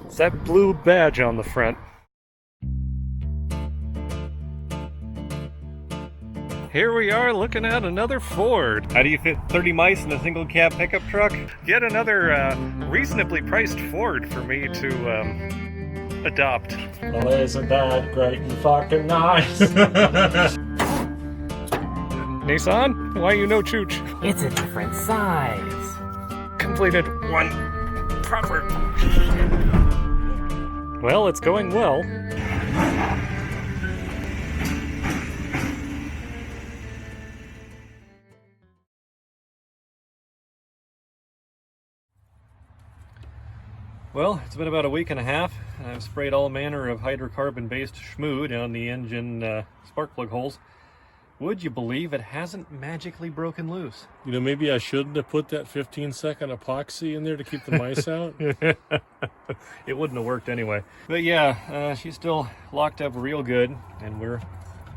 It's that blue badge on the front. Here we are looking at another Ford. How do you fit 30 mice in a single cab pickup truck? Yet another reasonably priced Ford for me to adopt. Well, isn't that great and fucking nice? Nissan, why you no chooch? It's a different size. Completed one proper. Well, it's going well. Well, it's been about a week and a half. I've sprayed all manner of hydrocarbon-based schmoo down the engine spark plug holes. Would you believe it hasn't magically broken loose? You know, maybe I shouldn't have put that 15-second epoxy in there to keep the mice out. It wouldn't have worked anyway. But yeah, she's still locked up real good, and we're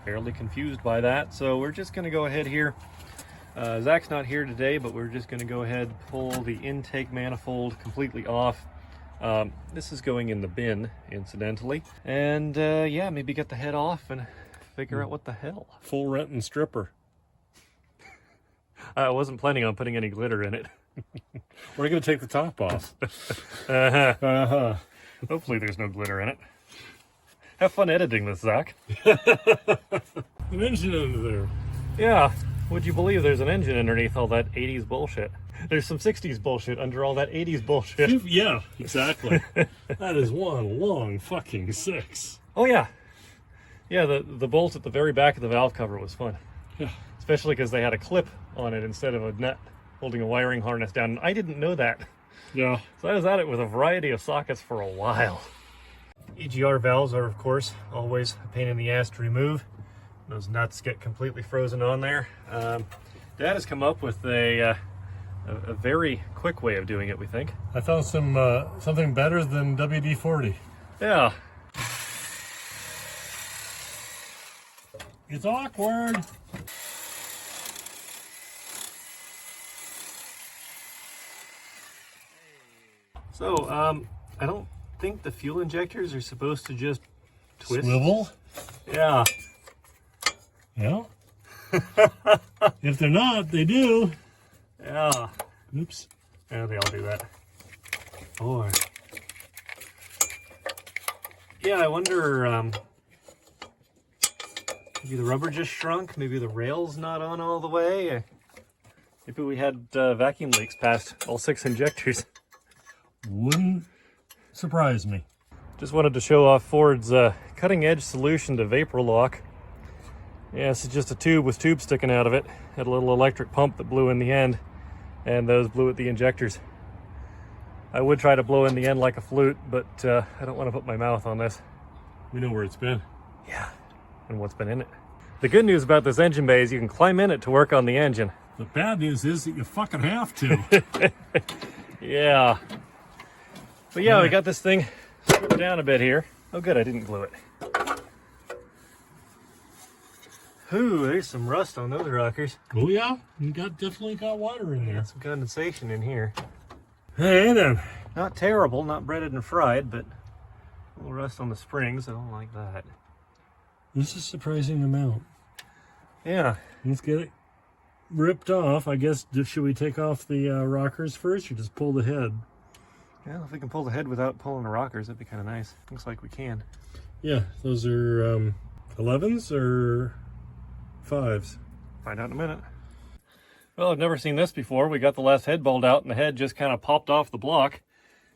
fairly confused by that. So we're just going to go ahead here. Zach's not here today, but we're just going to go ahead and pull the intake manifold completely off. This is going in the bin, incidentally. And yeah, maybe get the head off and figure out what the hell. Full rent and stripper. I wasn't planning on putting any glitter in it. We're going to take the top off. Hopefully there's no glitter in it. Have fun editing this, Zach. An engine under there. Yeah, would you believe there's an engine underneath all that 80s bullshit? There's some 60s bullshit under all that 80s bullshit. Yeah, exactly. That is one long fucking 6. Oh yeah. Yeah, the bolt at the very back of the valve cover was fun. Yeah. Especially because they had a clip on it instead of a nut holding a wiring harness down. And I didn't know that. Yeah. So I was at it with a variety of sockets for a while. EGR valves are, of course, always a pain in the ass to remove. Those nuts get completely frozen on there. Dad has come up with a very quick way of doing it, we think. I found something better than WD-40. Yeah. It's awkward. So, I don't think the fuel injectors are supposed to just twist. Swivel? Yeah. Yeah. If they're not, they do. Yeah. Oops. Yeah, they all do that. Boy. Yeah, I wonder, maybe the rubber just shrunk, maybe the rail's not on all the way. Maybe we had vacuum leaks past all 6 injectors. Wouldn't surprise me. Just wanted to show off Ford's cutting-edge solution to vapor lock. Yeah, this is just a tube with tubes sticking out of it. Had a little electric pump that blew in the end, and those blew at the injectors. I would try to blow in the end like a flute, but I don't want to put my mouth on this. We know where it's been. Yeah, and what's been in it. The good news about this engine bay is you can climb in it to work on the engine. The bad news is that you fucking have to. Yeah. But yeah, we got this thing stripped down a bit here. Oh good, I didn't glue it. Ooh, there's some rust on those rockers. Oh yeah, you definitely got water in there. Got some condensation in here. Hey then. Not terrible, not breaded and fried, but a little rust on the springs. I don't like that. This is a surprising amount. Yeah. Let's get it ripped off. I guess, should we take off the rockers first or just pull the head? Well, if we can pull the head without pulling the rockers, that'd be kind of nice. Looks like we can. Yeah, those are 11s or 5s? Find out in a minute. Well, I've never seen this before. We got the last head bolt out and the head just kind of popped off the block.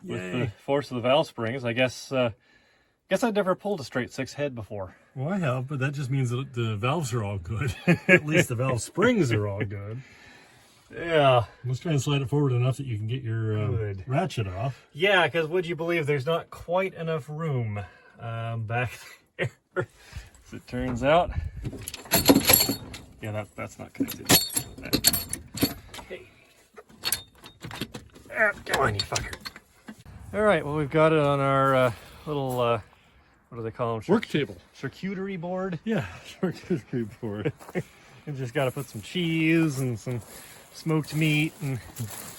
Yay. With the force of the valve springs. I guess I'd never pulled a straight 6 head before. Well, I have, but that just means that the valves are all good. At least the valve springs are all good. Yeah. Let's try and slide it forward enough that you can get your ratchet off. Yeah, because would you believe there's not quite enough room back there, as it turns out. Yeah, that's not connected. Hey. Come on, you fucker. All right, well, we've got it on our little, what do they call them? Work table. Charcuterie board. Yeah, charcuterie board. We've just got to put some cheese and some smoked meat and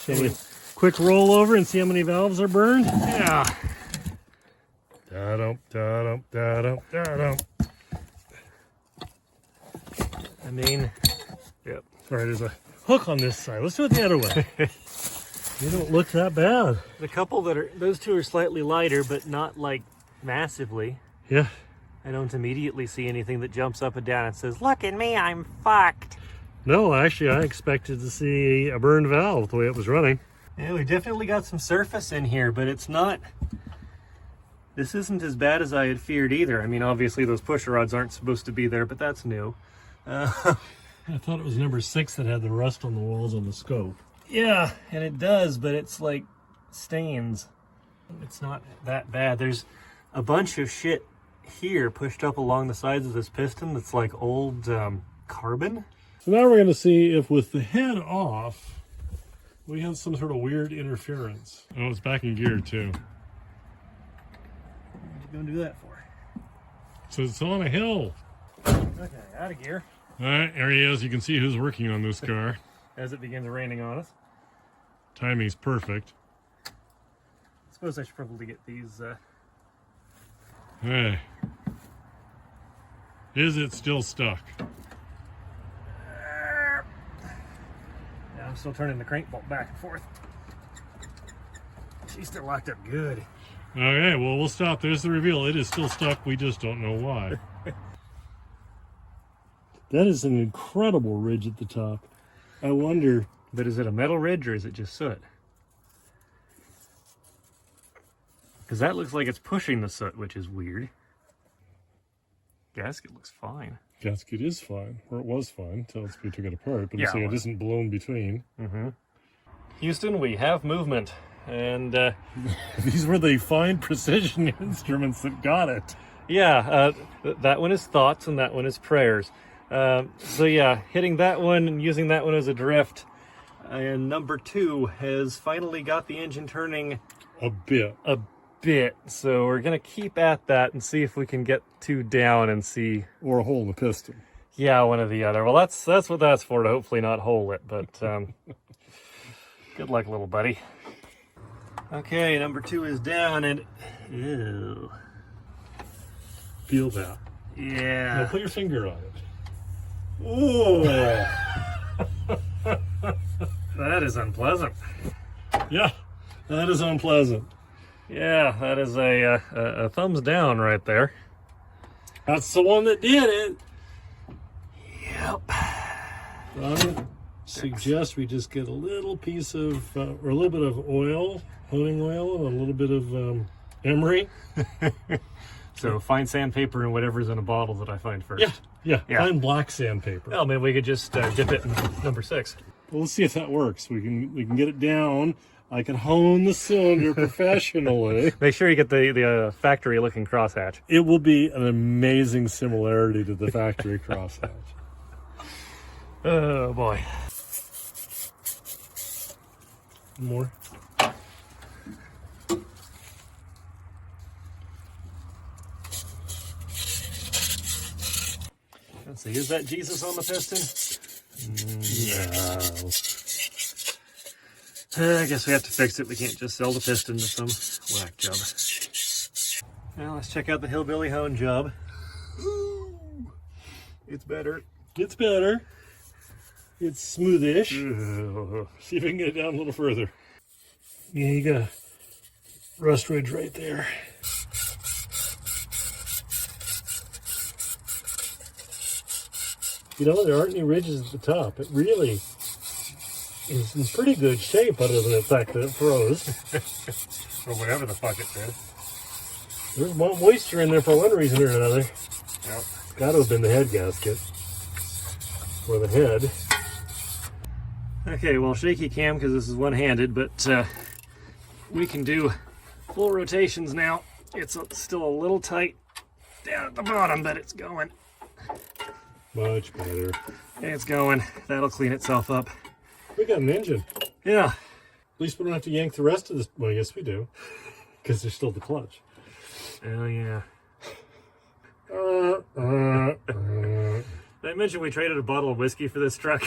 Shall we quick roll over and see how many valves are burned? yeah. Da-dum, da-dum, da-dum, da-dum. I mean, Yep. Sorry, there's a hook on this side. Let's do it the other way. You don't look that bad. the couple that are, those two are slightly lighter, but not like massively. Yeah. I don't immediately see anything that jumps up and down and says, "Look at me, I'm fucked." No, actually, I expected to see a burned valve the way it was running. Yeah, we definitely got some surface in here, but it's not. This isn't as bad as I had feared either. I mean, obviously those pusher rods aren't supposed to be there, but that's new. I thought it was number 6 that had the rust on the walls on the scope. Yeah, and it does, but it's like stains. It's not that bad. There's a bunch of shit here pushed up along the sides of this piston that's like old carbon. So now we're going to see if with the head off, we have some sort of weird interference. Oh, it's back in gear too. What are you going to do that for? So it's on a hill. Okay, out of gear. All right, there he is. You can see who's working on this car. As it begins raining on us. Timing's perfect. I suppose I should probably get these... Hey. Is it still stuck? Yeah, I'm still turning the crank bolt back and forth. She's still locked up good. Okay, well, we'll stop. There's the reveal. It is still stuck. We just don't know why. That is an incredible ridge at the top. I wonder... But is it a metal ridge or is it just soot? Because that looks like it's pushing the soot, which is weird. Gasket looks fine. Gasket is fine, or it was fine until we took it apart, but Yeah, it's like it isn't blown between. Mm-hmm. Houston, we have movement, and These were the fine precision instruments that got it. yeah, that one is thoughts and that one is prayers. So yeah, hitting that one and using that one as a drift, and number 2 has finally got the engine turning A bit. a bit. So we're gonna keep at that and see if we can get 2 down and see. Or a hole in the piston. Yeah, one or the other. Well, that's what that's for, to hopefully not hole it, but good luck, little buddy. Okay, number 2 is down and ew. Feel that. Yeah. Now put your finger on it. Oh, that is unpleasant. Yeah, that is unpleasant. Yeah, that is a thumbs down right there. That's the one that did it. Yep. I would suggest we just get a little piece of, or a little bit of oil, honing oil, and a little bit of emery. So fine sandpaper and whatever's in a bottle that I find first. Yeah, Yeah. fine black sandpaper. Well, maybe we could just dip it in number 6. Well, let's see if that works. We can get it down. I can hone the cylinder professionally. Make sure you get the factory-looking crosshatch. It will be an amazing similarity to the factory crosshatch. Oh boy. More. Let's see, is that Jesus on the piston? No. I guess we have to fix it. We can't just sell the piston to some whack job. Well, let's check out the hillbilly hone job. It's better. It's better. It's smoothish. Ugh. See if we can get it down a little further. Yeah, you got a rust ridge right there. You know, there aren't any ridges at the top. It really is in pretty good shape other than the fact that it froze. Or whatever the fuck it did. There's more moisture in there for one reason or another. Yep. It's got to have been the head gasket. Or the head. Okay, well, shaky cam because this is one-handed, but we can do full rotations now. It's still a little tight down at the bottom, but it's going. Much better. It's going. That'll clean itself up. We got an engine. Yeah. At least we don't have to yank the rest of this. Well, yes, we do. Because there's still the clutch. Oh, yeah. Did I mention we traded a bottle of whiskey for this truck?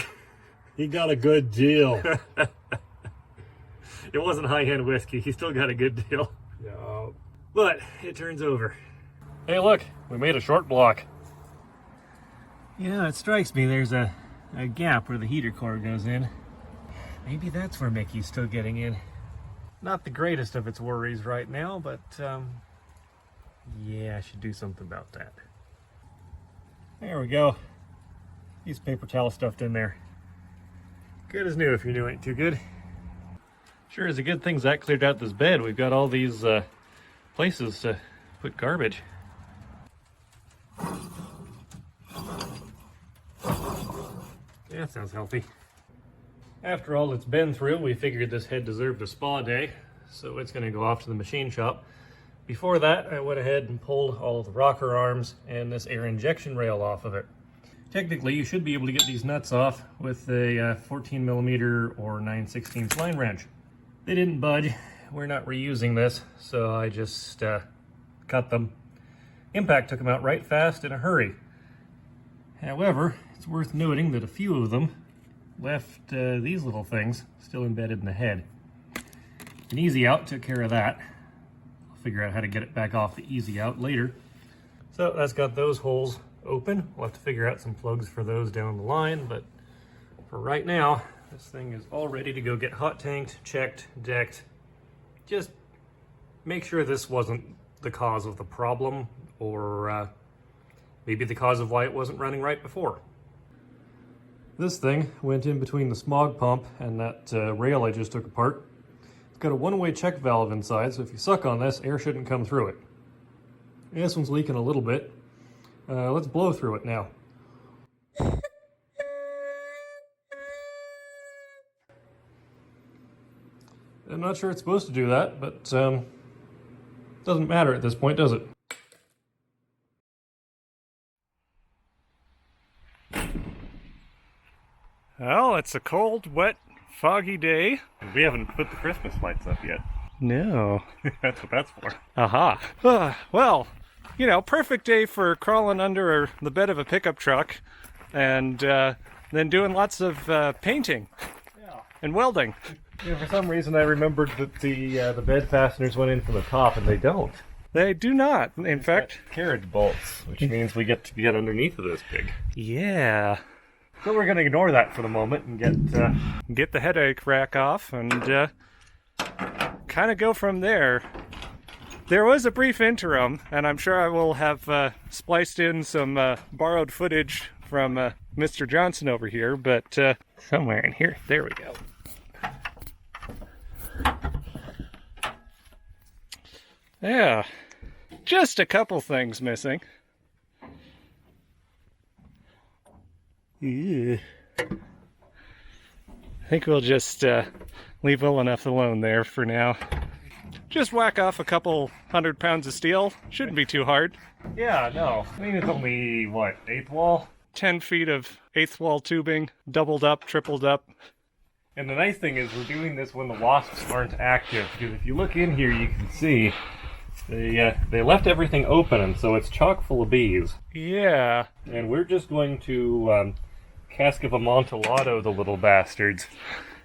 He got a good deal. It wasn't high-end whiskey. He still got a good deal. Yeah. But it turns over. Hey, look, we made a short block. Yeah, it strikes me there's a gap where the heater core goes in. Maybe that's where Mickey's still getting in. Not the greatest of its worries right now, but yeah, I should do something about that. There we go. Piece of paper towel stuffed in there. Good as new if your new ain't too good. Sure is a good thing Zach cleared out this bed. We've got all these places to put garbage. Yeah, that sounds healthy. After all it's been through, we figured this head deserved a spa day, so it's going to go off to the machine shop. Before that, I went ahead and pulled all of the rocker arms and this air injection rail off of it. Technically, you should be able to get these nuts off with a 14mm or 9/16 line wrench. They didn't budge. We're not reusing this, so I just cut them. Impact took them out right fast in a hurry. However, it's worth noting that a few of them left these little things still embedded in the head. An easy out took care of that. I'll figure out how to get it back off the easy out later. So that's got those holes open. We'll have to figure out some plugs for those down the line, but for right now, this thing is all ready to go get hot tanked, checked, decked. Just make sure this wasn't the cause of the problem, or maybe the cause of why it wasn't running right before. This thing went in between the smog pump and that rail I just took apart. It's got a one-way check valve inside, so if you suck on this, air shouldn't come through it. This one's leaking a little bit. Let's blow through it now. I'm not sure it's supposed to do that, but doesn't matter at this point, does it? Well, it's a cold, wet, foggy day. And we haven't put the Christmas lights up yet. No. That's what that's for. Aha. Well, you know, perfect day for crawling under the bed of a pickup truck and then doing lots of painting and welding. Yeah, for some reason I remembered that the bed fasteners went in from the top, and they don't. They do not. In fact, carriage bolts, which means we get to get underneath of this pig. Yeah. So we're going to ignore that for the moment and get the headache rack off and kind of go from there. There was a brief interim, and I'm sure I will have spliced in some borrowed footage from Mr. Johnson over here, but somewhere in here, there we go. Yeah, just a couple things missing. Yeah. I think we'll just leave well enough alone there for now. Just whack off a couple 100 pounds of steel. Shouldn't be too hard. Yeah, no. I mean, it's only, what, 8th wall? 10 feet of 8th wall tubing, doubled up, tripled up. And the nice thing is we're doing this when the wasps aren't active, because if you look in here, you can see they left everything open, and so it's chock full of bees. Yeah. And we're just going to cask of Amontillado the little bastards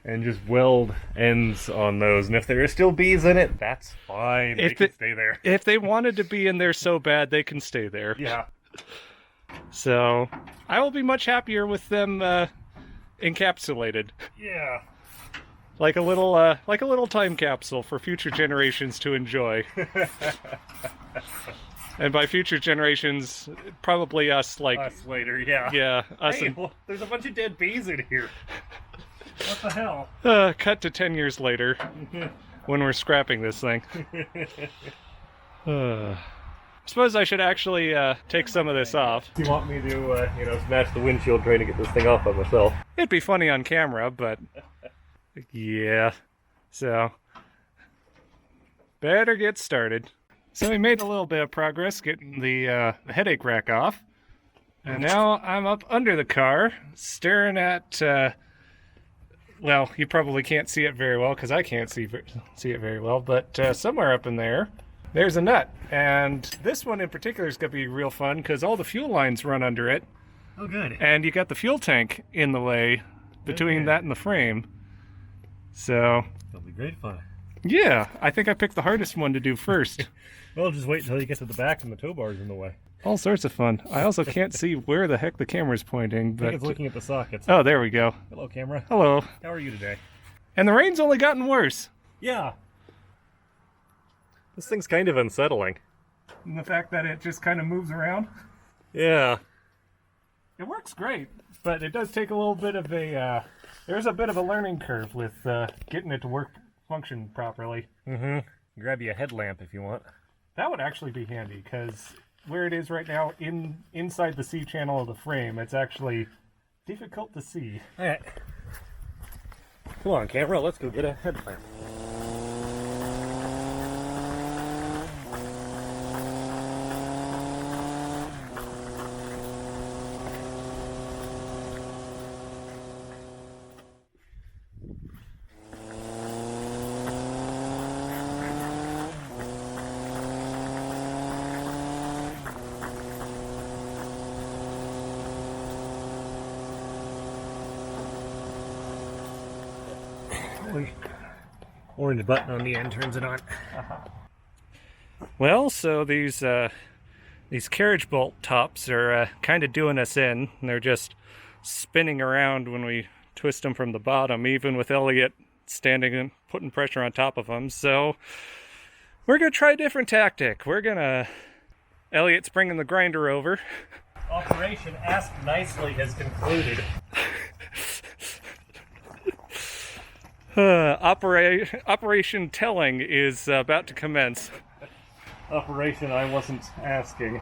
and just weld ends on those. And if there are still bees in it, that's fine. They can stay there. If they wanted to be in there so bad, they can stay there. Yeah. So I will be much happier with them encapsulated. Yeah. Like a little time capsule for future generations to enjoy. And by future generations, probably us, like us later. Yeah. Yeah. Us. Hey, well, there's a bunch of dead bees in here. What the hell? Cut to 10 years later, when we're scrapping this thing. Suppose I should actually take some of this off. You want me to, smash the windshield trying to get this thing off by myself? It'd be funny on camera, but yeah. So, better get started. So we made a little bit of progress getting the headache rack off. And now I'm up under the car, staring at, well, you probably can't see it very well, because I can't see it very well, but somewhere up in there, there's a nut. And this one in particular is going to be real fun, because all the fuel lines run under it. Oh, good. And you got the fuel tank in the way, between Okay. that and the frame. So, It'll be great fun. yeah, I think I picked the hardest one to do first. Well, just wait until you get to the back and the tow bar's in the way. All sorts of fun. I also can't see where the heck the camera's pointing, I think but it's looking at the sockets. oh, there we go. Hello, camera. Hello. How are you today? And the rain's only gotten worse. Yeah. This thing's kind of unsettling. And the fact that it just kind of moves around. Yeah. It works great, but it does take a little bit of a, there's a bit of a learning curve with getting it to function properly. Mm-hmm. Grab you a headlamp if you want. That would actually be handy, because where it is right now, inside the C channel of the frame, it's actually difficult to see. All right. Come on, camera. Let's go get a headlamp. Orange button on the end turns it on. Well, so these carriage bolt tops are kind of doing us in. They're just spinning around when we twist them from the bottom, even with Elliot standing and putting pressure on top of them. So we're going to try a different tactic. Elliot's bringing the grinder over. Operation Ask Nicely has concluded. Operation Telling is about to commence. Operation I wasn't asking.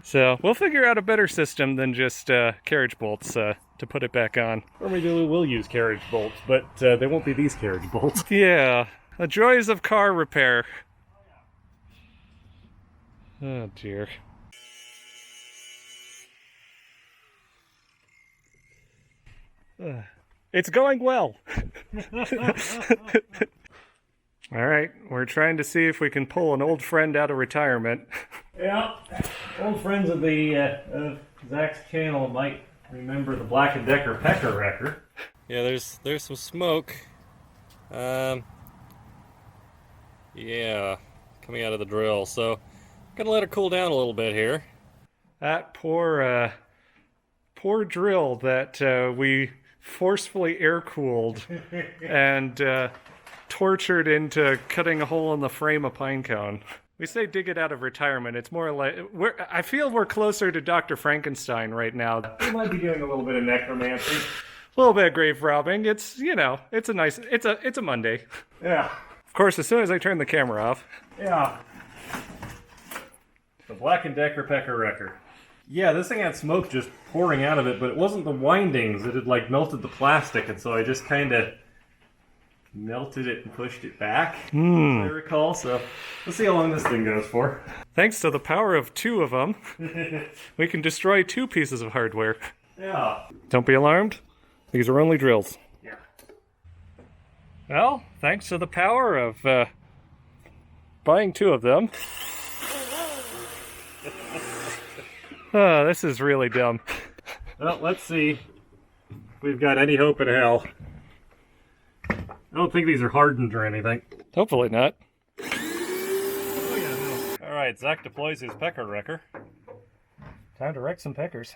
So we'll figure out a better system than just carriage bolts to put it back on. Or maybe we will use carriage bolts, but they won't be these carriage bolts. Yeah, the joys of car repair. Oh dear. It's going well. All right, we're trying to see if we can pull an old friend out of retirement. Yeah, old friends of of Zach's channel might remember the Black & Decker pecker wrecker. Yeah, there's some smoke. Yeah, coming out of the drill. So, gonna let it cool down a little bit here. That poor drill that we forcefully air-cooled and tortured into cutting a hole in the frame of pine cone. We say dig it out of retirement. It's more like I feel we're closer to Dr. Frankenstein right now. We might be doing a little bit of necromancy. A little bit of grave robbing. It's it's a Monday. Yeah, Of course, as soon as I turn the camera off. yeah. The Black & Decker pecker wrecker. Yeah, this thing had smoke just pouring out of it, but it wasn't the windings. It had like melted the plastic, and so I just kind of melted it and pushed it back, as I recall. So let's see how long this thing goes for. Thanks to the power of two of them, we can destroy two pieces of hardware. Yeah. Don't be alarmed. These are only drills. Yeah. Well, thanks to the power of buying two of them. Oh, this is really dumb. Well, let's see if we've got any hope in hell. I don't think these are hardened or anything. Hopefully not. Oh yeah, no. All right, Zach deploys his pecker wrecker. Time to wreck some peckers.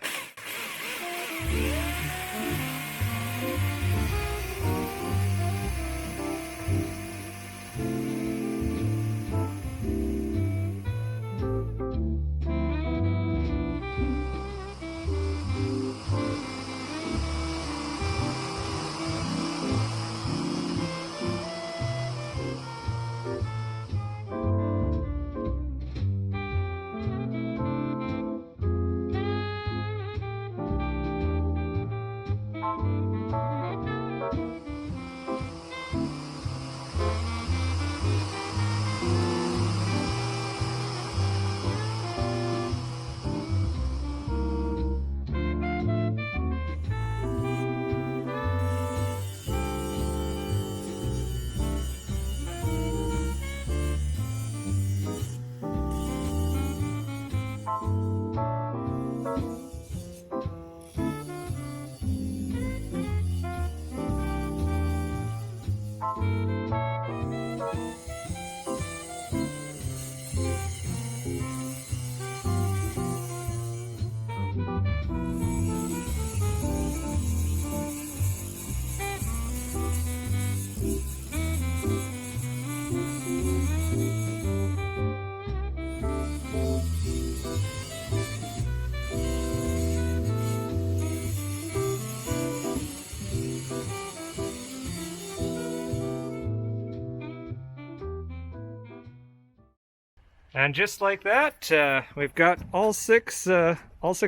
And just like that, we've got all six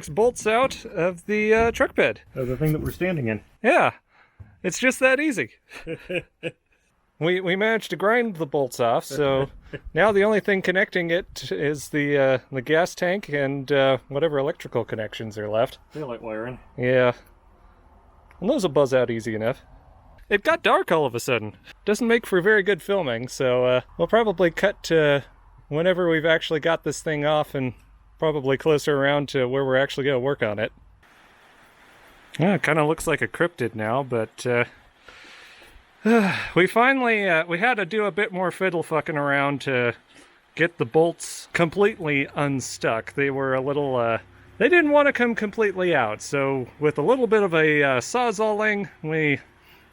bolts out of the truck bed. Of the thing that we're standing in. Yeah, it's just that easy. We managed to grind the bolts off, so now the only thing connecting it is the gas tank and whatever electrical connections are left. Daylight wiring. Yeah. And those will buzz out easy enough. It got dark all of a sudden. Doesn't make for very good filming, so we'll probably cut to whenever we've actually got this thing off and probably closer around to where we're actually going to work on it. Yeah, it kind of looks like a cryptid now, but we finally, we had to do a bit more fiddle fucking around to get the bolts completely unstuck. They were a little, they didn't want to come completely out, so with a little bit of a sawzalling, we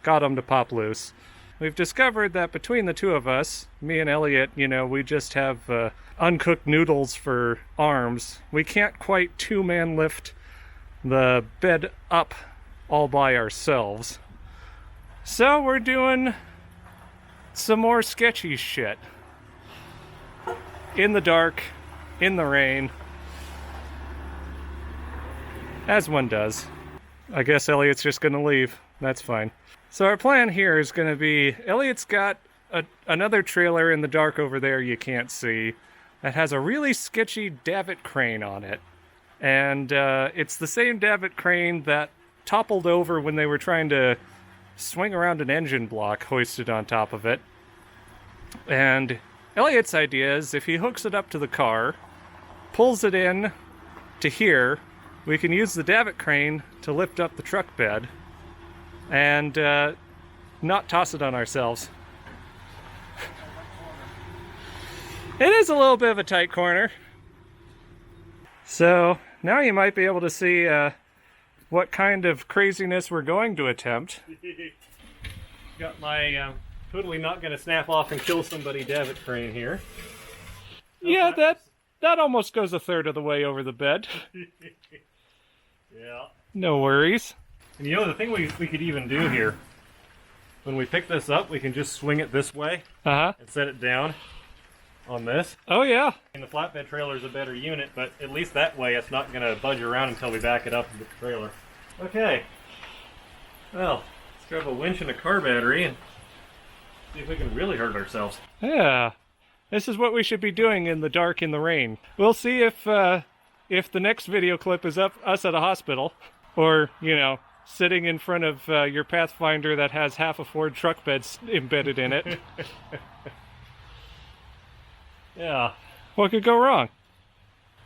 got them to pop loose. We've discovered that between the two of us, me and Elliot, you know, we just have uncooked noodles for arms. We can't quite two-man lift the bed up all by ourselves. So we're doing some more sketchy shit. In the dark, in the rain. As one does. I guess Elliot's just gonna leave. That's fine. So our plan here is gonna be, Elliot's got another trailer in the dark over there you can't see that has a really sketchy Davit crane on it. And it's the same Davit crane that toppled over when they were trying to swing around an engine block hoisted on top of it. And Elliot's idea is if he hooks it up to the car, pulls it in to here, we can use the Davit crane to lift up the truck bed and not toss it on ourselves. It is a little bit of a tight corner. So now you might be able to see what kind of craziness we're going to attempt. Got my totally not going to snap off and kill somebody Davit crane here. Yeah, that almost goes a third of the way over the bed. Yeah. No worries. And you know, the thing we could even do here, when we pick this up, we can just swing it this way Uh-huh. and set it down on this. Oh, yeah. And the flatbed trailer is a better unit, but at least that way it's not going to budge around until we back it up into the trailer. Okay. Well, let's grab a winch and a car battery and see if we can really hurt ourselves. Yeah. This is what we should be doing in the dark, in the rain. We'll see if the next video clip is us at a hospital, or, you know, sitting in front of your Pathfinder that has half a Ford truck bed embedded in it. Yeah. What could go wrong?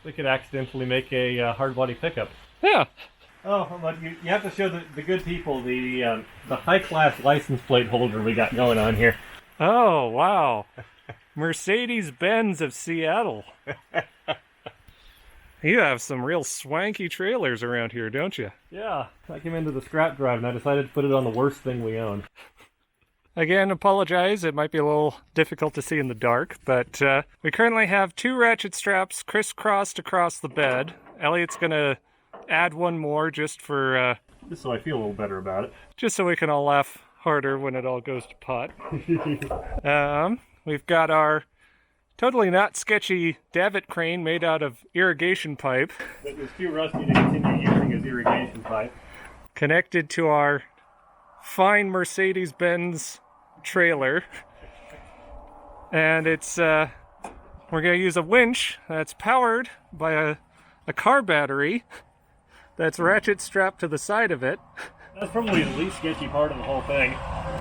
We could accidentally make a hard body pickup. Yeah. Oh, but you have to show the good people the high-class license plate holder we got going on here. Oh, wow. Mercedes-Benz of Seattle. You have some real swanky trailers around here, don't you? Yeah, I came into the scrap drive and I decided to put it on the worst thing we own. Again, apologize. It might be a little difficult to see in the dark, but we currently have 2 ratchet straps crisscrossed across the bed. Elliot's gonna add one more just for... Just so I feel a little better about it. just so we can all laugh harder when it all goes to pot. We've got our totally not sketchy Davit crane made out of irrigation pipe. That was too rusty to continue using as irrigation pipe. Connected to our fine Mercedes-Benz trailer. And it's, we're going to use a winch that's powered by a car battery that's ratchet strapped to the side of it. That's probably the least sketchy part of the whole thing.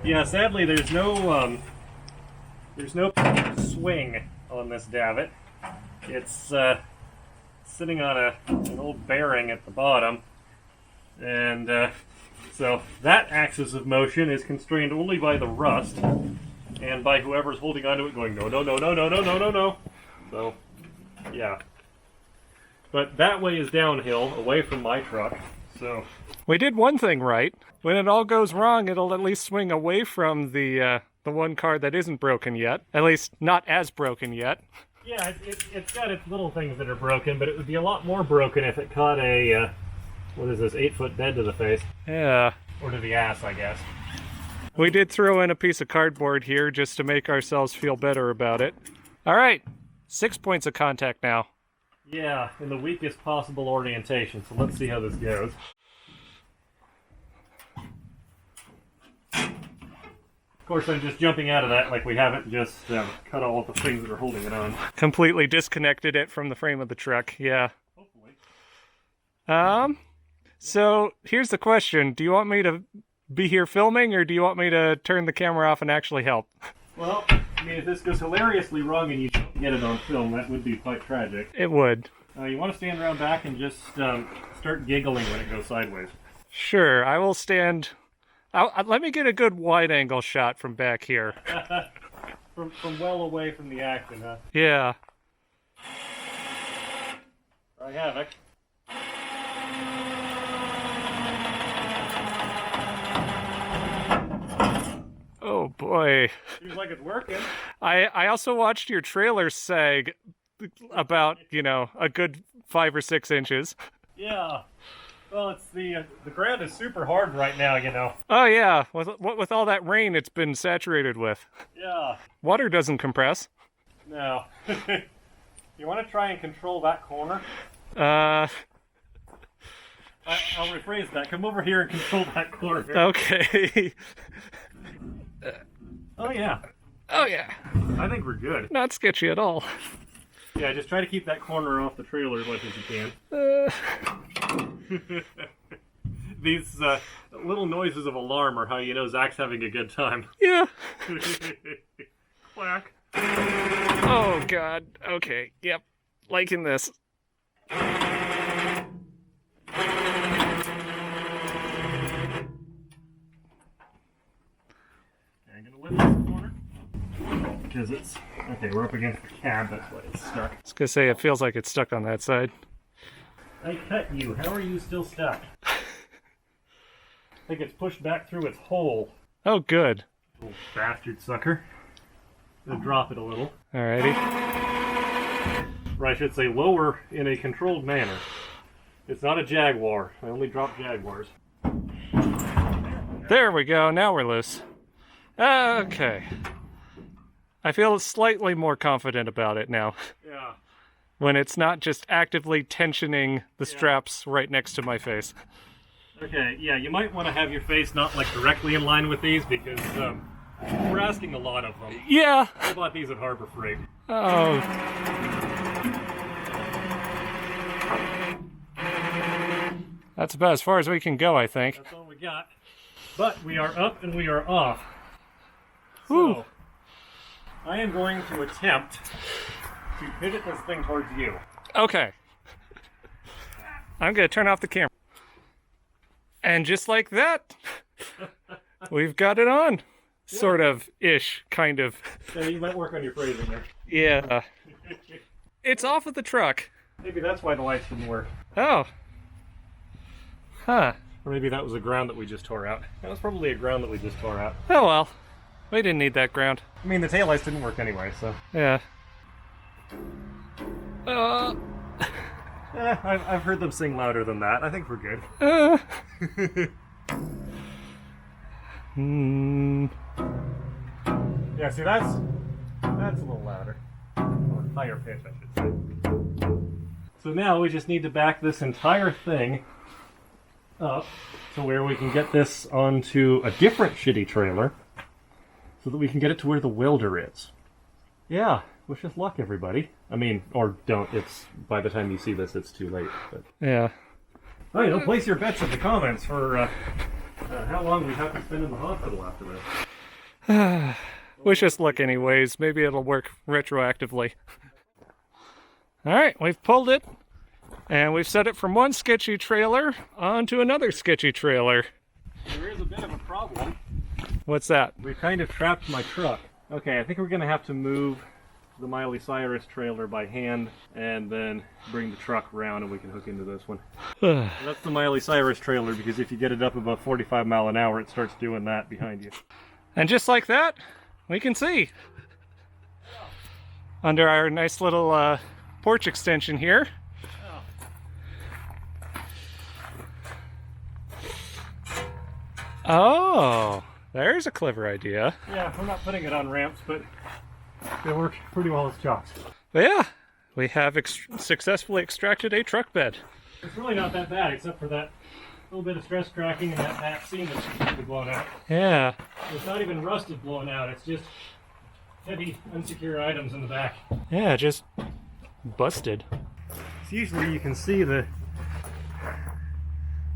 Yeah, sadly there's no swing on this davit. It's sitting on an old bearing at the bottom, and so that axis of motion is constrained only by the rust and by whoever's holding onto it going, no, no, no, no, no, no, no, no, no. So, yeah. But that way is downhill, away from my truck, so... We did one thing right. When it all goes wrong, it'll at least swing away from the one car that isn't broken yet. At least, not as broken yet. Yeah, it's got its little things that are broken, but it would be a lot more broken if it caught a, what is this, 8-foot bed to the face. Yeah. Or to the ass, I guess. We did throw in a piece of cardboard here just to make ourselves feel better about it. All right, 6 points of contact now. Yeah, in the weakest possible orientation, so let's see how this goes. Of course, I'm just jumping out of that like we haven't just cut all of the things that are holding it on. Completely disconnected it from the frame of the truck, yeah. Hopefully. So here's the question. Do you want me to be here filming, or do you want me to turn the camera off and actually help? Well, I mean, if this goes hilariously wrong and you don't get it on film, that would be quite tragic. It would. You want to stand around back and just start giggling when it goes sideways. Sure, I will stand... let me get a good wide-angle shot from back here. from well away from the action, huh? Yeah. I have it. Oh boy. Seems like it's working. I also watched your trailer sag about, a good 5 or 6 inches. Yeah. Well, it's the ground is super hard right now, Oh yeah, with all that rain it's been saturated with. Yeah. Water doesn't compress. No. You want to try and control that corner? I'll rephrase that. Come over here and control that corner. Okay. Oh, yeah. Oh yeah. I think we're good. Not sketchy at all. Yeah, just try to keep that corner off the trailer as much as you can. These little noises of alarm are how you know Zach's having a good time. Yeah. Quack. Oh god. Okay. Yep. Liking this. I'm gonna lift this corner because it's okay. We're up against the cab. That's why it's stuck. I was gonna say it feels like it's stuck on that side. I cut you. How are you still stuck? I think it's pushed back through its hole. Oh, good. Little bastard sucker. Gonna drop it a little. Alrighty. Or I should say lower in a controlled manner. It's not a Jaguar. I only drop Jaguars. There we go. Now we're loose. Okay. I feel slightly more confident about it now. Yeah. When it's not just actively tensioning the straps right next to my face. Okay, yeah, you might want to have your face not like directly in line with these because we're asking a lot of them. Yeah. I bought these at Harbor Freight. Oh. That's about as far as we can go, I think. That's all we got. But we are up and we are off. Whew. So, I am going to attempt to pivot this thing towards you. Okay. I'm going to turn off the camera. And just like that, we've got it on. Sort of, ish, kind of. Yeah, you might work on your phrasing there. Yeah. It's off of the truck. Maybe that's why the lights didn't work. Oh. Huh. Or maybe that was a ground that we just tore out. That was probably a ground that we just tore out. Oh well. We didn't need that ground. I mean, the taillights didn't work anyway, so. Yeah. I've heard them sing louder than that. I think we're good. Yeah, see, that's a little louder. Or higher pitch, I should say. So now we just need to back this entire thing up to where we can get this onto a different shitty trailer so that we can get it to where the welder is. Yeah, wish us luck, everybody. I mean, or don't. It's by the time you see this, it's too late. But Yeah. oh, you know, place your bets in the comments for how long we have to spend in the hospital after this. Wish us luck anyways. Maybe it'll work retroactively. Alright, we've pulled it. And we've set it from one sketchy trailer onto another sketchy trailer. There is a bit of a problem. What's that? We kind of trapped my truck. Okay, I think we're going to have to move the Miley Cyrus trailer by hand and then bring the truck around and we can hook into this one. That's the Miley Cyrus trailer because if you get it up above 45 mile an hour, it starts doing that behind you. And just like that, we can see. Under our nice little porch extension here. Oh, there's a clever idea. Yeah, we're not putting it on ramps, but It worked pretty well as chalks. But yeah, we have successfully extracted a truck bed. It's really not that bad, except for that little bit of stress cracking and that back seam that's completely blown out. Yeah. It's not even rusted blown out, it's just heavy, unsecure items in the back. Yeah, just busted. So usually you can see the...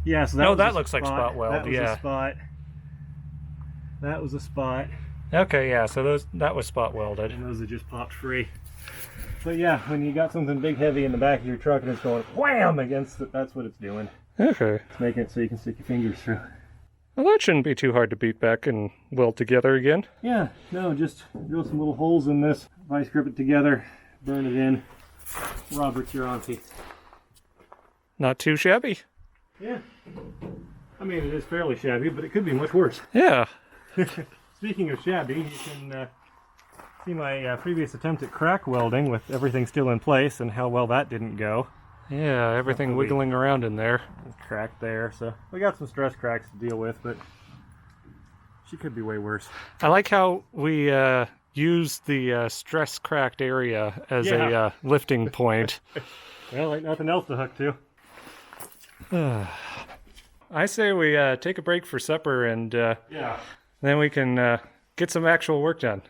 Yeah, so that No, was that a looks like spot weld, That was yeah. a spot. That was a spot. Okay, yeah, so that was spot welded. And those are just popped free. But yeah, when you got something big heavy in the back of your truck and it's going wham against it, that's what it's doing. Okay. It's making it so you can stick your fingers through. Well, that shouldn't be too hard to beat back and weld together again. Yeah, no, just drill some little holes in this, vice grip it together, burn it in. Robert's your auntie. Not too shabby. Yeah. I mean, it is fairly shabby, but it could be much worse. Yeah. Speaking of shabby, you can see my previous attempt at crack welding with everything still in place and how well that didn't go. Yeah, everything wiggling around in there. Crack there, so we got some stress cracks to deal with, but she could be way worse. I like how we use the stress cracked area as Yeah. a lifting point. Well, ain't nothing else to hook to. I say we take a break for supper and Yeah. then we can get some actual work done.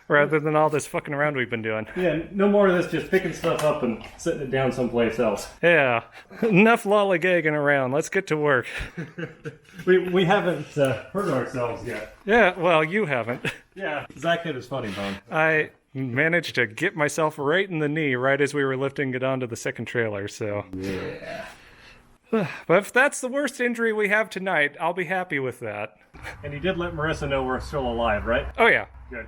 Rather than all this fucking around we've been doing. Yeah, no more of this just picking stuff up and setting it down someplace else. Yeah. Enough lollygagging around. Let's get to work. We haven't hurt ourselves yet. Yeah, well, you haven't. Yeah. Zach hit his funny bone. I managed to get myself right in the knee right as we were lifting it onto the second trailer, so. Yeah. But if that's the worst injury we have tonight, I'll be happy with that. And you did let Marissa know we're still alive, right? Oh, yeah. Good.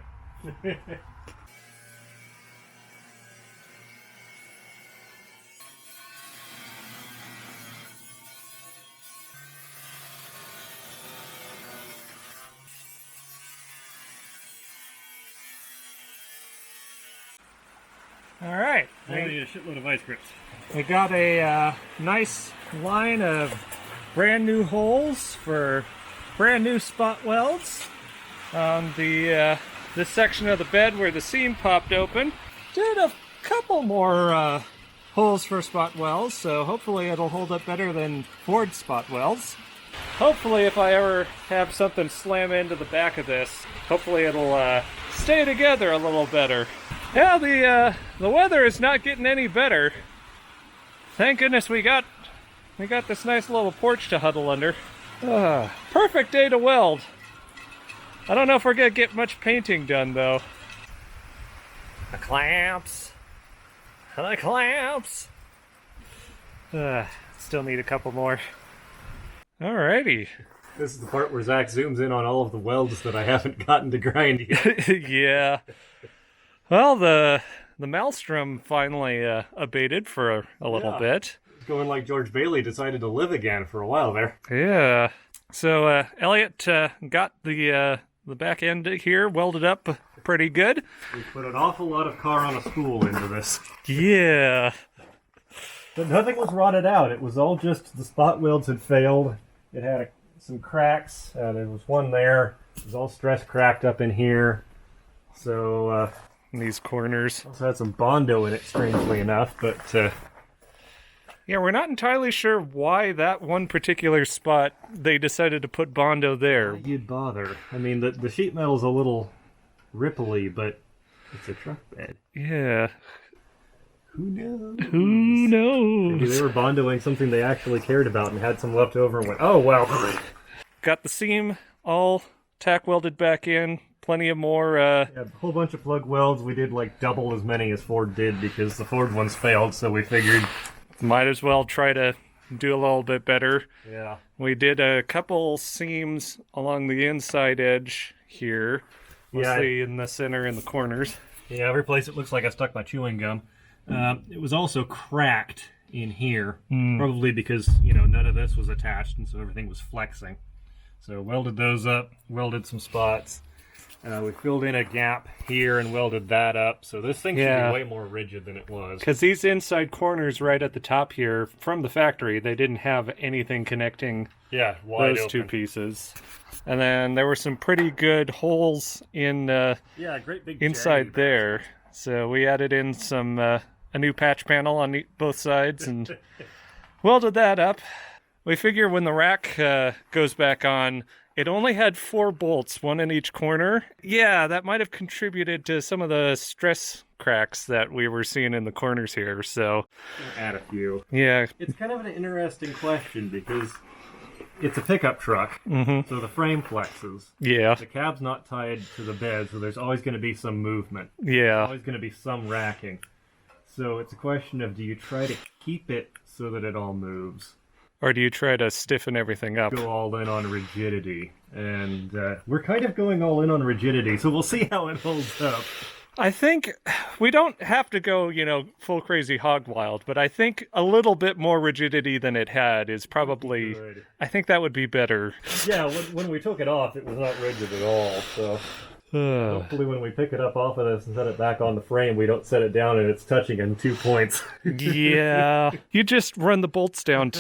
All right. I need a shitload of ice grips. We got a nice line of brand new holes for brand new spot welds on the this section of the bed where the seam popped open. Did a couple more holes for spot welds, so hopefully it'll hold up better than Ford spot welds. Hopefully, if I ever have something slam into the back of this, hopefully it'll stay together a little better. Yeah, the weather is not getting any better. Thank goodness we got this nice little porch to huddle under. Perfect day to weld. I don't know if we're gonna get much painting done though. The clamps. The clamps. Still need a couple more. Alrighty. This is the part where Zach zooms in on all of the welds that I haven't gotten to grind yet. Yeah. Well, the maelstrom finally abated for a little Yeah. bit. It's going like George Bailey decided to live again for a while there. Yeah. So Elliot got the back end here welded up pretty good. We put an awful lot of car on a spool into this. Yeah. But nothing was rotted out. It was all just the spot welds had failed. It had some cracks. There was one there. It was all stress cracked up in here. So, These corners. also had some Bondo in it, strangely enough. But, Yeah, we're not entirely sure why that one particular spot they decided to put Bondo there. you'd bother. I mean, the sheet metal's a little ripply, but it's a truck bed. Yeah. Who knows? Who knows? Maybe they were Bondoing something they actually cared about and had some left over and went, oh, well. Got the seam all tack welded back in. Plenty of more. Yeah, a whole bunch of plug welds. We did like double as many as Ford did because the Ford ones failed, so we figured. Might as well try to do a little bit better. Yeah. We did a couple seams along the inside edge here. Mostly in the center and the corners. Yeah, every place it looks like I stuck my chewing gum. It was also cracked in here, probably because, none of this was attached, and so everything was flexing. So welded those up, welded some spots. We filled in a gap here and welded that up, so this thing should Yeah. be way more rigid than it was. Because these inside corners right at the top here, from the factory, they didn't have anything connecting Yeah, wide those open. two pieces. And then there were some pretty good holes in Yeah, great big inside jaggedy there. So we added in some a new patch panel on both sides and welded that up. We figure when the rack goes back on, it only had 4 bolts, 1 in each corner. Yeah, that might have contributed to some of the stress cracks that we were seeing in the corners here. So, Add a few. yeah, It's kind of an interesting question because it's a pickup truck, Mm-hmm. so the frame flexes. yeah, The cab's not tied to the bed, so there's always going to be some movement. yeah. Always going to be some racking. So it's a question of, do you try to keep it so that it all moves? Or do you try to stiffen everything up? Go all in on rigidity. And we're kind of going all in on rigidity, so we'll see how it holds up. I think we don't have to go, full crazy hog wild, but I think a little bit more rigidity than it had is probably, Good. I think that would be better. Yeah, when we took it off, it was not rigid at all, so hopefully when we pick it up off of this and set it back on the frame, we don't set it down and it's touching in 2 points. Yeah, you just run the bolts down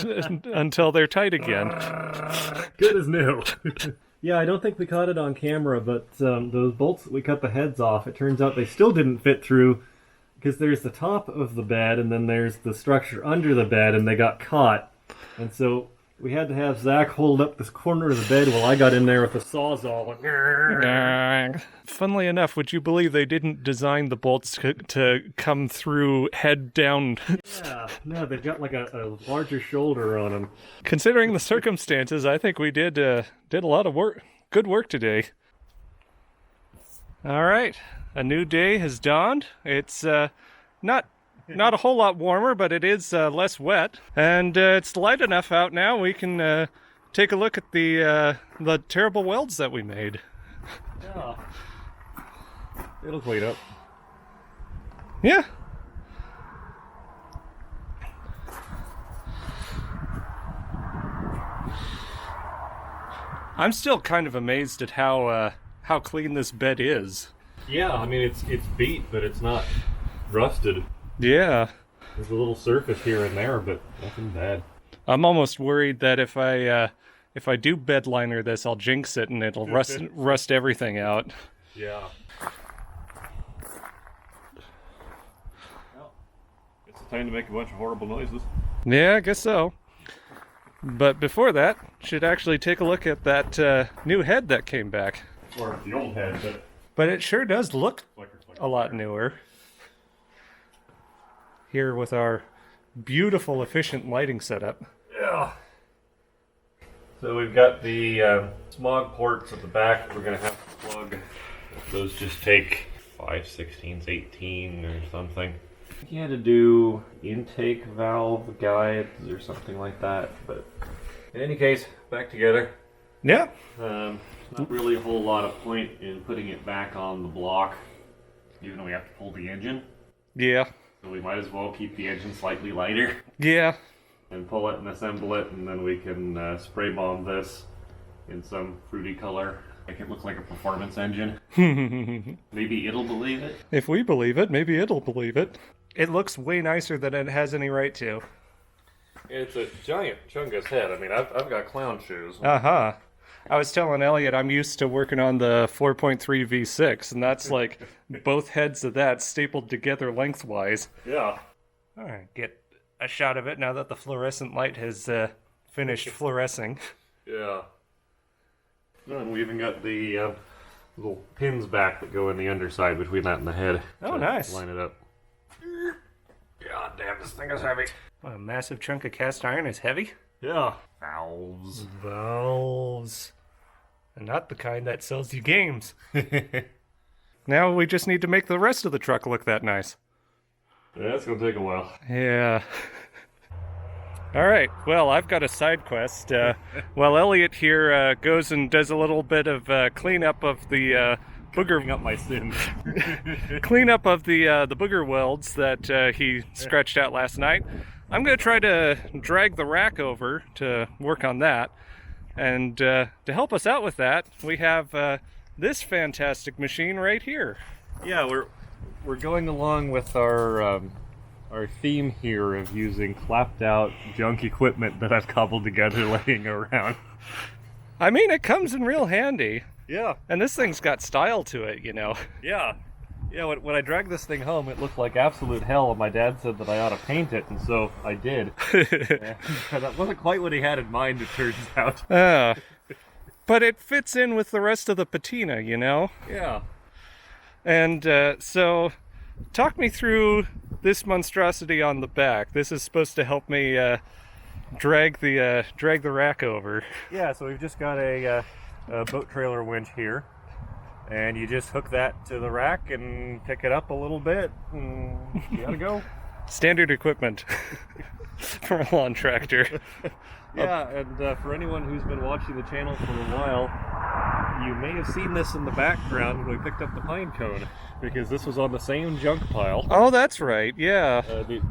until they're tight again. Good as new. Yeah, I don't think we caught it on camera, but those bolts that we cut the heads off, it turns out they still didn't fit through because there's the top of the bed and then there's the structure under the bed, and they got caught. And so we had to have Zach hold up this corner of the bed while I got in there with a sawzall. Funnily enough, would you believe they didn't design the bolts to come through head down? Yeah, no, they've got like a larger shoulder on them. Considering the circumstances, I think we did a lot of work, good work today. All right, a new day has dawned. It's not a whole lot warmer, but it is less wet, and it's light enough out now. We can take a look at the terrible welds that we made. Yeah. It'll clean up. Yeah. I'm still kind of amazed at how clean this bed is. Yeah, I mean, it's beat, but it's not rusted. Yeah. There's a little surface here and there, but nothing bad. I'm almost worried that if I do bed liner this, I'll jinx it and it'll rust everything out. Yeah. Well, it's time to make a bunch of horrible noises. Yeah, I guess so. But before that, should actually take a look at that new head that came back. Or the old head, But it sure does look flicker. a lot newer. Here with our beautiful, efficient lighting setup. Yeah. So we've got the smog ports at the back that we're going to have to plug. Those just take 5/16, 18 or something. I think you had to do intake valve guides or something like that. But in any case, back together. Yeah. Not really a whole lot of point in putting it back on the block, even though we have to pull the engine. Yeah. So we might as well keep the engine slightly lighter Yeah. and pull it and assemble it, and then we can spray bomb this in some fruity color. Make it look like a performance engine. Maybe it'll believe it. If we believe it, maybe it'll believe it. It looks way nicer than it has any right to. It's a giant chungus head. I mean, I've got clown shoes. Uh-huh. I was telling Elliot I'm used to working on the 4.3 V6, and that's like both heads of that stapled together lengthwise. Yeah. All right, get a shot of it now that the fluorescent light has finished fluorescing. Yeah. And we even got the little pins back that go in the underside between that and the head. Oh, to nice. Line it up. God damn, this thing is heavy. What, a massive chunk of cast iron is heavy? Yeah. Valves. Valves. And not the kind that sells you games. Now we just need to make the rest of the truck look that nice. Yeah, it's gonna take a while. Yeah. All right. Well, I've got a side quest. While Elliot here goes and does a little bit of cleanup of the booger Up my sins. cleanup of the booger welds that he scratched out last night, I'm going to try to drag the rack over to work on that. And to help us out with that, we have this fantastic machine right here. Yeah, we're going along with our theme here of using clapped out junk equipment that I've cobbled together laying around. I mean, it comes in real handy. Yeah, And this thing's got style to it, you know. yeah. Yeah, when I dragged this thing home, it looked like absolute hell, and my dad said that I ought to paint it, and so I did. Yeah, that wasn't quite what he had in mind, it turns out. But it fits in with the rest of the patina, you know. Yeah. And so, talk me through this monstrosity on the back. This is supposed to help me drag the rack over. Yeah, so we've just got a boat trailer winch here, and you just hook that to the rack and pick it up a little bit, and you gotta go. Standard equipment for a lawn tractor. Yeah, and for anyone who's been watching the channel for a while, you may have seen this in the background when we picked up the pine cone, because this was on the same junk pile. Oh, that's right, yeah.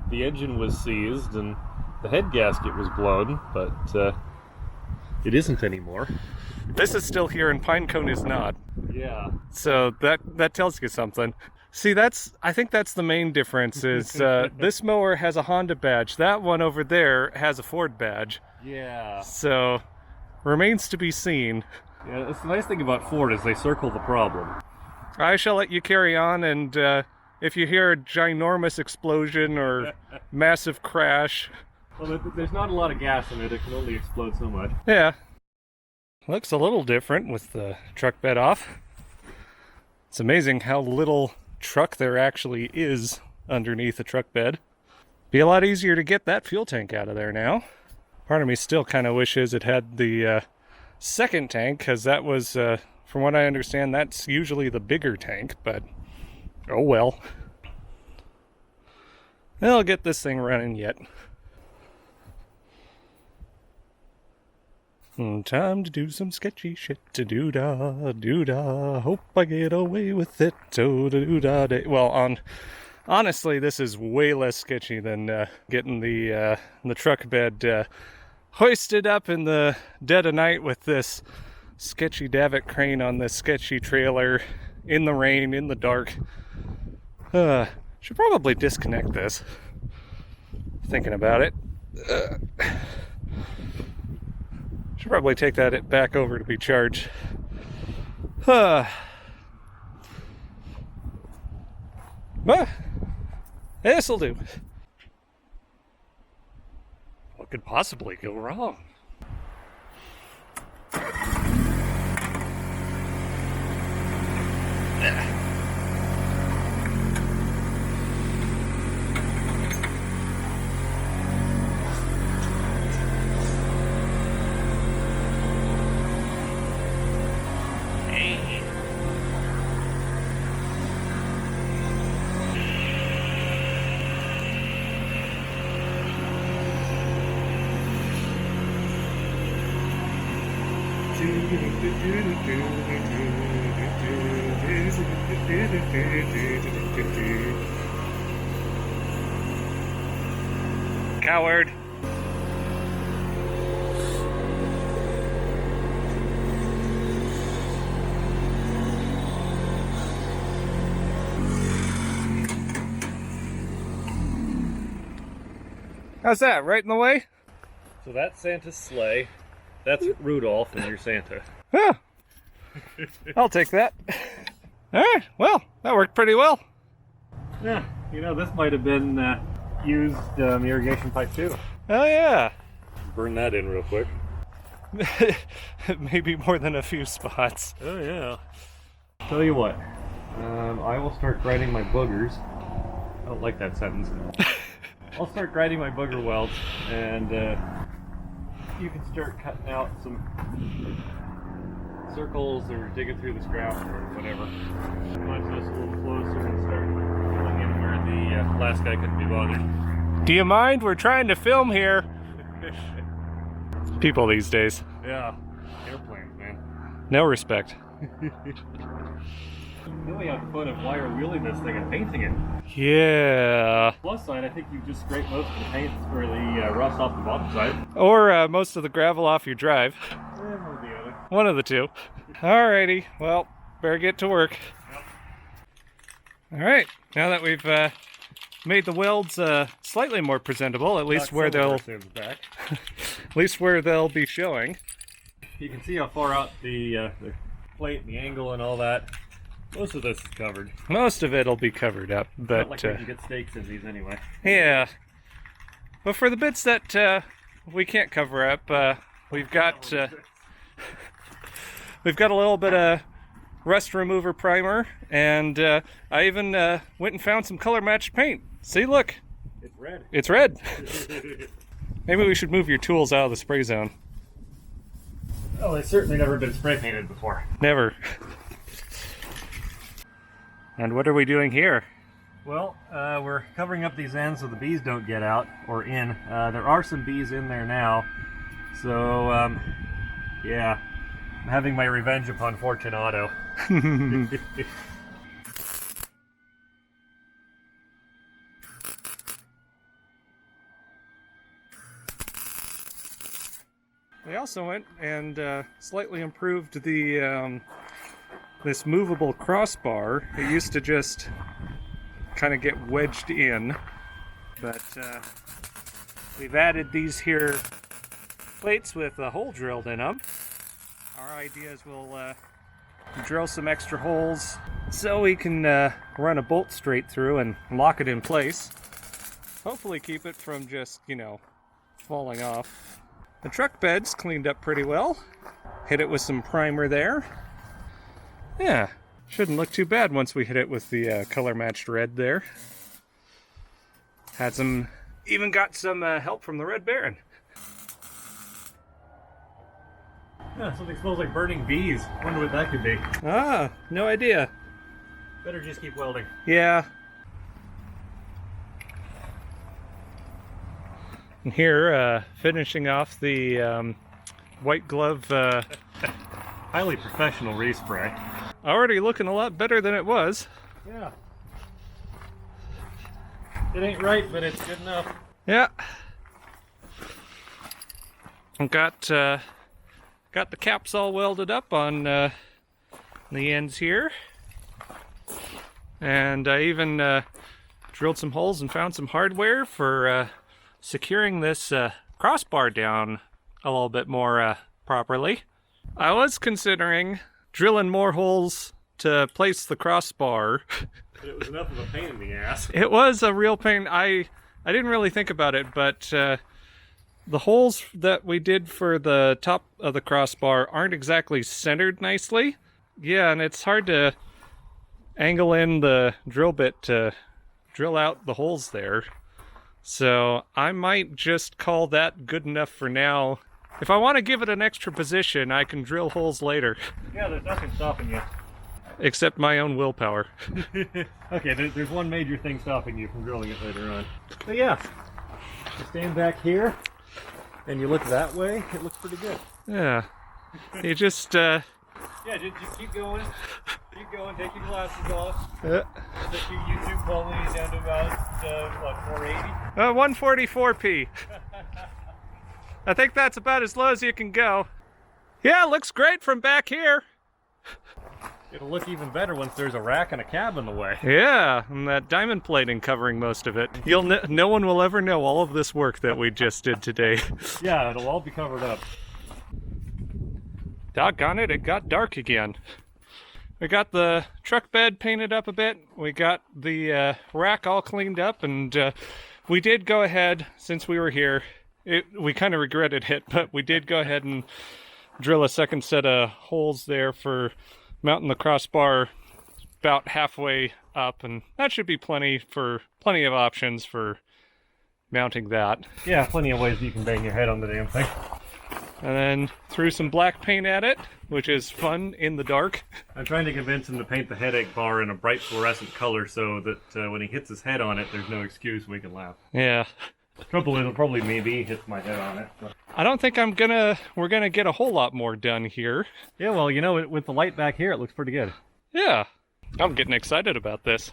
The engine was seized and the head gasket was blown, but it isn't anymore. This is still here and Pinecone is not. Yeah. So that tells you something. See, I think that's the main difference is this mower has a Honda badge. That one over there has a Ford badge. Yeah. So, remains to be seen. Yeah, that's the nice thing about Ford is they circle the problem. I shall let you carry on, and if you hear a ginormous explosion or massive crash... Well, there's not a lot of gas in it. It can only explode so much. Yeah. Looks a little different with the truck bed off. It's amazing how little truck there actually is underneath the truck bed. Be a lot easier to get that fuel tank out of there now. Part of me still kind of wishes it had the second tank, because that was, from what I understand, that's usually the bigger tank, but oh well. I'll get this thing running yet. Time to do some sketchy shit. To do-da. Hope I get away with it. Do-da-do-da. Well, honestly, this is way less sketchy than getting the truck bed hoisted up in the dead of night with this Sketchy Davit Crane on this sketchy trailer in the rain, in the dark. Should probably disconnect this. Thinking about it. Should probably take that back over to be charged. But this'll do. What could possibly go wrong? Coward. How's that? Right in the way? So that's Santa's sleigh. That's Rudolph and your Santa. Yeah. I'll take that. Alright, well, that worked pretty well. Yeah, this might have been used irrigation pipe too. Oh yeah. Burn that in real quick. Maybe more than a few spots. Oh yeah. Tell you what, I will start grinding my boogers. I don't like that sentence. I'll start grinding my booger welds, and you can start cutting out some circles or digging through the scrap or whatever. Watch this a little closer and start filling in where the last guy couldn't be bothered. Do you mind? We're trying to film here. People these days. Yeah, airplanes, man. No respect. You only have fun of wire wheeling this thing and painting it. Yeah. Plus side, I think you've just scraped most of the paint or the rust off the bottom side. Or most of the gravel off your drive. One or the other. One of the two. Alrighty, well, better get to work. All right, now that we've made the welds slightly more presentable, at least where they'll be showing. You can see how far out the plate and the angle and all that. Most of this is covered. Most of it'll be covered up, but Not like we can get stakes in these anyway. yeah. But for the bits that we can't cover up, we've got a little bit of rust remover primer, and I even went and found some color matched paint. See, look. It's red. It's red. Maybe we should move your tools out of the spray zone. Oh, it's certainly never been spray painted before. Never. And what are we doing here? Well, we're covering up these ends so the bees don't get out or in. There are some bees in there now, so yeah, I'm having my revenge upon Fortunato. We also went and slightly improved the this movable crossbar. It used to just kind of get wedged in, but we've added these here plates with a hole drilled in them. Our idea is we'll drill some extra holes so we can run a bolt straight through and lock it in place. Hopefully keep it from just, you know, falling off. The truck bed's cleaned up pretty well. Hit it with some primer there. Yeah, shouldn't look too bad once we hit it with the color-matched red there. Even got some help from the Red Baron. Yeah, something smells like burning bees. Wonder what that could be. Ah, no idea. Better just keep welding. Yeah. And here, finishing off the white glove. Highly professional respray. Already looking a lot better than it was. Yeah. It ain't right, but it's good enough. Yeah. Got the caps all welded up on the ends here. And I even drilled some holes and found some hardware for securing this crossbar down a little bit more properly. I was considering drilling more holes to place the crossbar. But it was enough of a pain in the ass. It was a real pain. I didn't really think about it, but the holes that we did for the top of the crossbar aren't exactly centered nicely. Yeah, and it's hard to angle in the drill bit to drill out the holes there. So I might just call that good enough for now. If I want to give it an extra position, I can drill holes later. Yeah, there's nothing stopping you. Except my own willpower. Okay, there's one major thing stopping you from drilling it later on. But yeah, you stand back here, and you look that way, it looks pretty good. Yeah. You just, Yeah, just keep going. Keep going, take your glasses off. Set your YouTube quality down to about, 480? 144p. I think that's about as low as you can go. Yeah, it looks great from back here. It'll look even better once there's a rack and a cab in the way. Yeah, and that diamond plating covering most of it. No one will ever know all of this work that we just did today. Yeah, it'll all be covered up. Doggone it, it got dark again. We got the truck bed painted up a bit. We got the rack all cleaned up, and we did go ahead, since we were here, we kind of regretted it, but we did go ahead and drill a second set of holes there for mounting the crossbar about halfway up, and that should be plenty of options for mounting that. Yeah, plenty of ways you can bang your head on the damn thing. And then threw some black paint at it, which is fun in the dark. I'm trying to convince him to paint the headache bar in a bright fluorescent color so that when he hits his head on it, there's no excuse we can laugh. Yeah. Trouble is, it'll probably maybe he hits my head on it. But... I don't think we're gonna get a whole lot more done here. Yeah, well, you know, with the light back here, it looks pretty good. Yeah. I'm getting excited about this.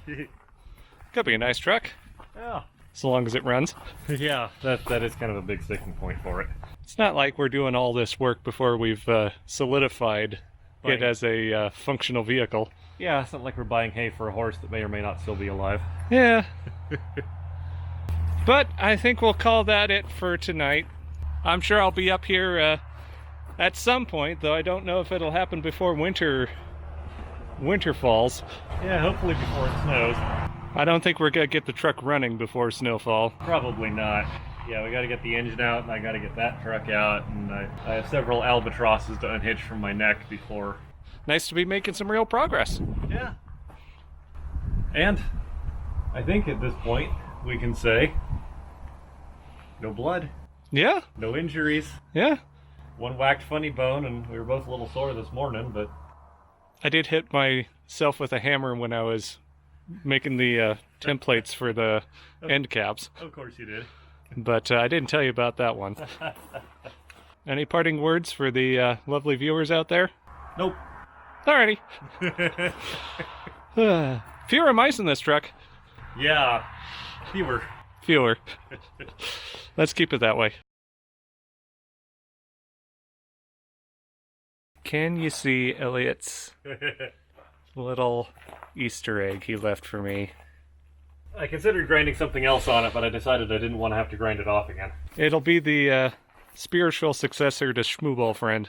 Could be a nice truck. Yeah. So long as it runs. Yeah, that is kind of a big sticking point for it. It's not like we're doing all this work before we've solidified it as a functional vehicle. Yeah, it's not like we're buying hay for a horse that may or may not still be alive. Yeah. But I think we'll call that it for tonight. I'm sure I'll be up here at some point, though I don't know if it'll happen before winter falls. Yeah, hopefully before it snows. I don't think we're gonna get the truck running before snowfall. Probably not. Yeah, we got to get the engine out, and I got to get that truck out, and I have several albatrosses to unhitch from my neck before. Nice to be making some real progress. Yeah. And I think at this point we can say no blood, Yeah, no injuries. yeah. One whacked funny bone, and we were both a little sore this morning, but I did hit myself with a hammer when I was making the templates for the end caps, of course you did. but I didn't tell you about that one. Any parting words for the lovely viewers out there? Nope. Alrighty. Fewer mice in this truck. Yeah, fewer. Fewer. Let's keep it that way. Can you see Elliot's little Easter egg he left for me? I considered grinding something else on it, but I decided I didn't want to have to grind it off again. It'll be the spiritual successor to Schmooball Friend.